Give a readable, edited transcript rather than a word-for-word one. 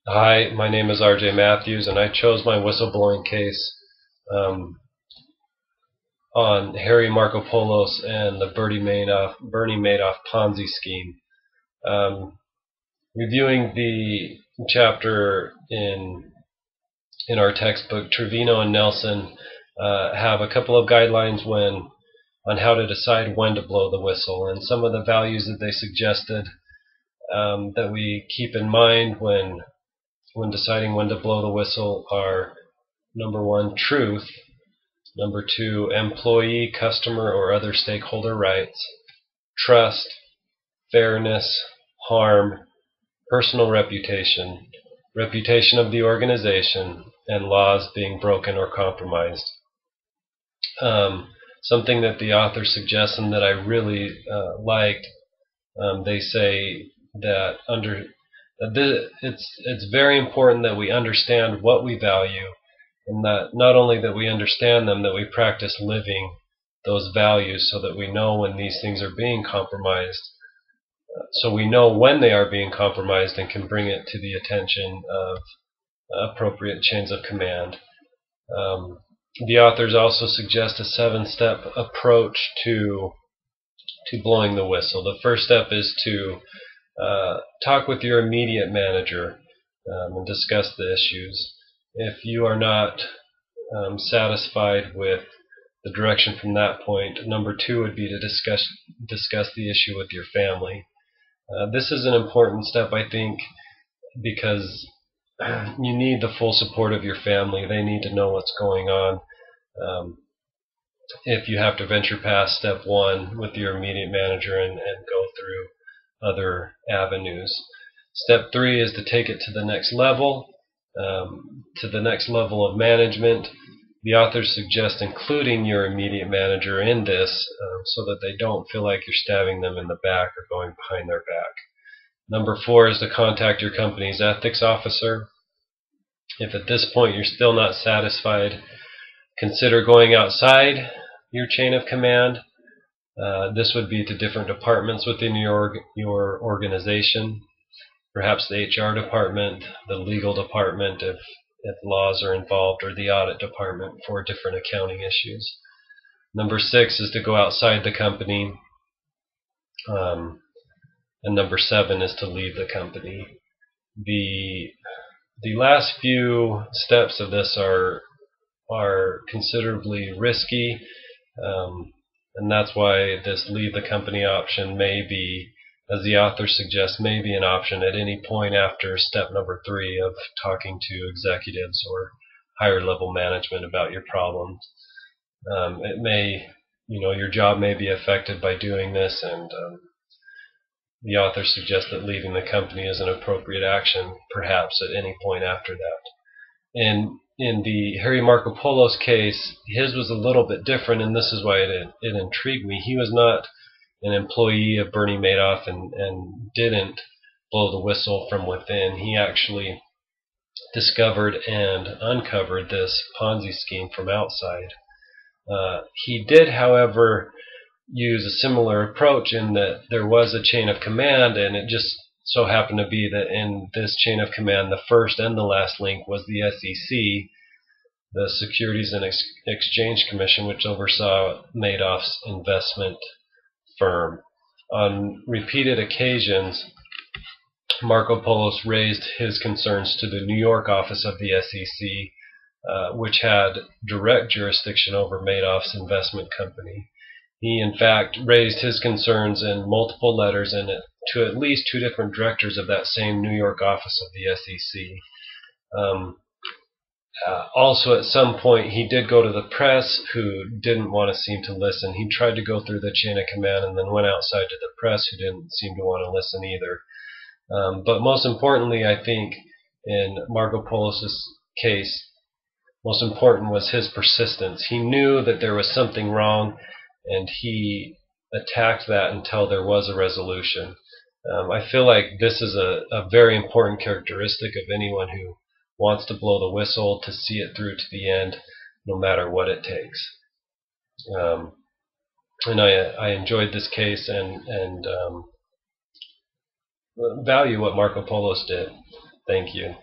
Hi, my name is R.J. Mathews, and I chose my whistleblowing case um, on Harry Marco Polo's and the Bernie Madoff Ponzi scheme. Um, Reviewing the chapter in our textbook, Trevino and Nelson have a couple of guidelines on how to decide when to blow the whistle, and some of the values that they suggested that we keep in mind when deciding when to blow the whistle are: number one, truth; number two, employee, customer, or other stakeholder rights; trust; fairness; harm; personal reputation; reputation of the organization; and laws being broken or compromised. Something that the author suggests and that I really liked, they say that it's very important that we understand what we value, and that not only that we understand them, that we practice living those values so that we know when these things are being compromised, so we know when they are being compromised and can bring it to the attention of appropriate chains of command. The authors also suggest a 7-step approach to blowing the whistle. The first step is to talk with your immediate manager and discuss the issues. If you are not satisfied with the direction from that point, number two would be to discuss the issue with your family. This is an important step, I think, because you need the full support of your family. They need to know what's going on. If you have to venture past step one with your immediate manager and go through other avenues. Step three is to take it to the next level, of management. The authors suggest including your immediate manager in this so that they don't feel like you're stabbing them in the back or going behind their back. Number four is to contact your company's ethics officer. If at this point you're still not satisfied, consider going outside your chain of command. This would be to different departments within your organization, perhaps the HR department, the legal department if laws are involved, or the audit department for different accounting issues. Number six is to go outside the company, and number seven is to leave the company. The last few steps of this are considerably risky, and that's why this leave the company option may be, as the author suggests, may be an option at any point after step number three of talking to executives or higher level management about your problems. It may, your job may be affected by doing this, and the author suggests that leaving the company is an appropriate action, perhaps at any point after that. In the Harry Marco Polo's case, his was a little bit different, and this is why it intrigued me. He was not an employee of Bernie Madoff and didn't blow the whistle from within. He actually discovered and uncovered this Ponzi scheme from outside. He did, however, use a similar approach in that there was a chain of command, and it just so happened to be that in this chain of command, the first and the last link was the SEC, the Securities and Exchange Commission, which oversaw Madoff's investment firm. On repeated occasions, Marco Polo raised his concerns to the New York office of the SEC, which had direct jurisdiction over Madoff's investment company. He, in fact, raised his concerns in multiple letters and to at least two different directors of that same New York office of the SEC. Also, at some point, he did go to the press, who didn't want to seem to listen. He tried to go through the chain of command and then went outside to the press, who didn't seem to want to listen either. But most importantly, I think, in Marco Polo's case, most important was his persistence. He knew that there was something wrong, and he attacked that until there was a resolution. I feel like this is a very important characteristic of anyone who wants to blow the whistle, to see it through to the end, no matter what it takes. And I enjoyed this case and value what Marco Polo did. Thank you.